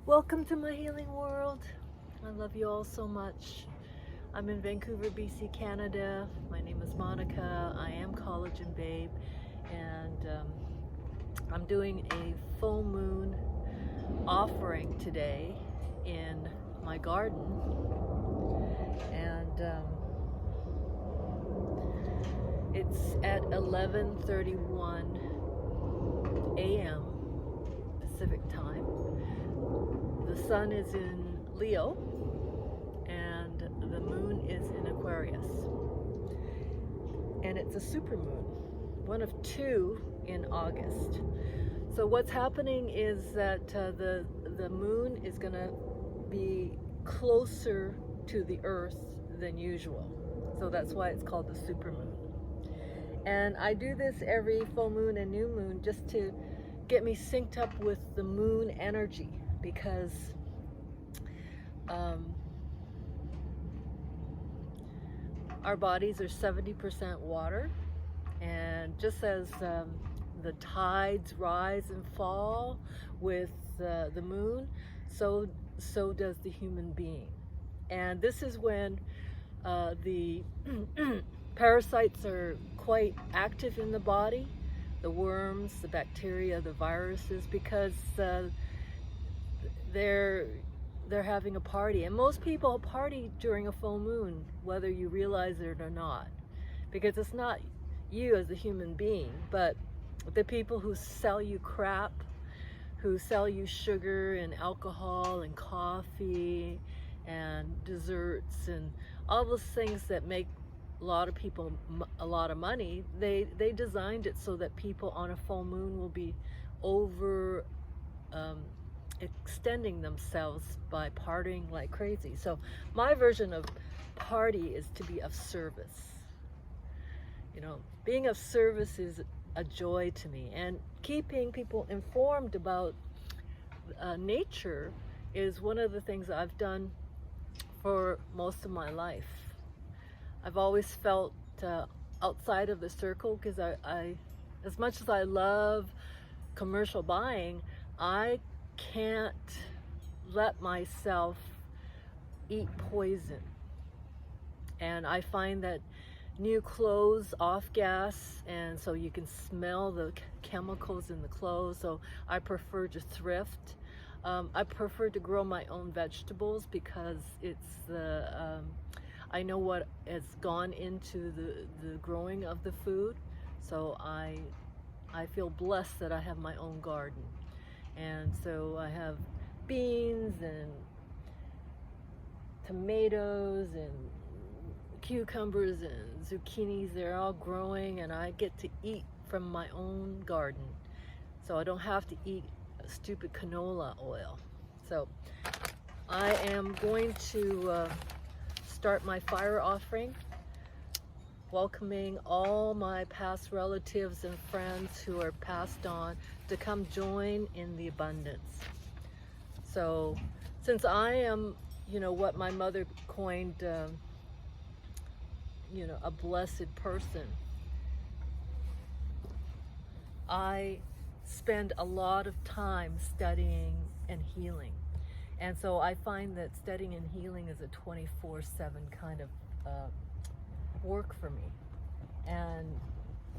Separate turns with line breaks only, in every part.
Welcome to my healing world. I love you all so much. I'm in Vancouver, BC, Canada. My name is Monica. I am Collagen Babe, and I'm doing a full moon offering today in my garden. And it's at 11:31 a.m. Pacific time. The sun is in Leo and the moon is in Aquarius. And it's a supermoon, one of two in August. So what's happening is that the moon is going to be closer to the earth than usual. So that's why it's called the supermoon. And I do this every full moon and new moon just to get me synced up with the moon energy, because our bodies are 70% water, and just as the tides rise and fall with the moon, so does the human being. And this is when the parasites are quite active in the body, the worms, the bacteria, the viruses, because they're having a party. And most people party during a full moon, whether you realize it or not, because it's not you as a human being, but the people who sell you crap, who sell you sugar and alcohol and coffee and desserts and all those things that make a lot of people a lot of money. They designed it so that people on a full moon will be over extending themselves by partying like crazy. So my version of party is to be of service. You know, being of service is a joy to me, and keeping people informed about nature is one of the things I've done for most of my life. I've always felt outside of the circle, because I, as much as I love commercial buying, I can't let myself eat poison. And I find that new clothes off gas, and so you can smell the chemicals in the clothes, so I prefer to thrift. I prefer to grow my own vegetables, because it's the I know what has gone into the growing of the food, so I feel blessed that I have my own garden. And so I have beans and tomatoes and cucumbers and zucchinis. They're all growing, and I get to eat from my own garden, so I don't have to eat stupid canola oil. So I am going to start my fire offering, welcoming all my past relatives and friends who are passed on to come join in the abundance. So since I am, what my mother coined, a blessed person, I spend a lot of time studying and healing. And so I find that studying and healing is a 24/7 kind of work for me. And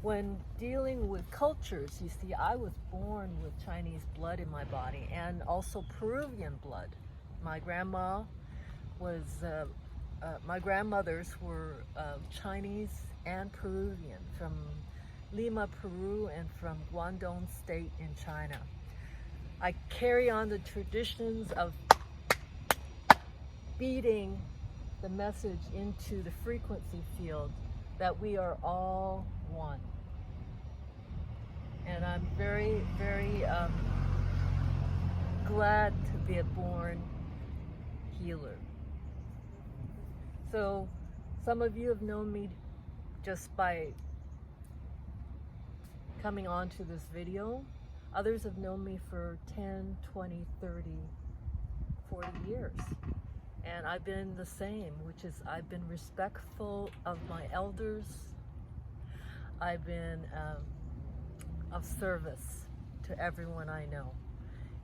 when dealing with cultures, you see, I was born with Chinese blood in my body, and also Peruvian blood. My grandma was, my grandmothers were Chinese and Peruvian, from Lima, Peru, and from Guangdong State in China. I carry on the traditions of beating the message into the frequency field that we are all one. And I'm very, very glad to be a born healer. So some of you have known me just by coming on to this video. Others have known me for 10, 20, 30, 40 years. And I've been the same, which is I've been respectful of my elders. I've been of service to everyone I know.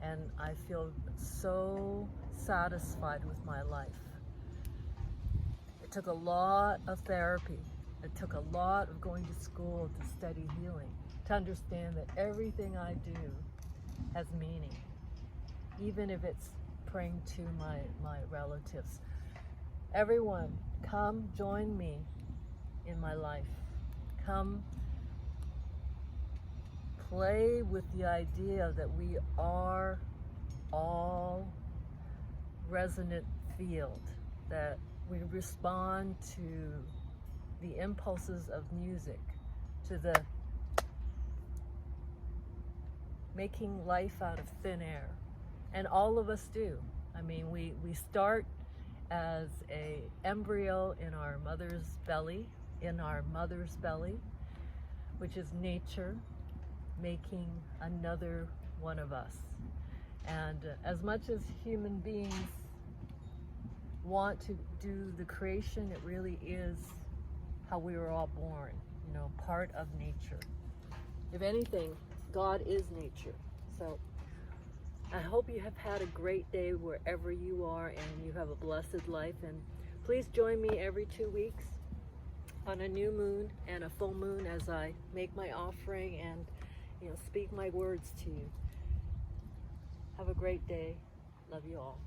and I feel so satisfied with my life. It took a lot of therapy. It took a lot of going to school to study healing, to understand that everything I do has meaning, even if it's praying to my relatives. Everyone, come join me in my life. Come play with the idea that we are all resonant field, that we respond to the impulses of music, to the making life out of thin air. And all of us do. I mean, we start as a embryo in our mother's belly, which is nature making another one of us. And as much as human beings want to do the creation, it really is how we were all born, you know, part of nature. If anything, God is nature. So I hope you have had a great day wherever you are, and you have a blessed life. And please join me every 2 weeks on a new moon and a full moon as I make my offering and, you know, speak my words to you. Have a great day. Love you all.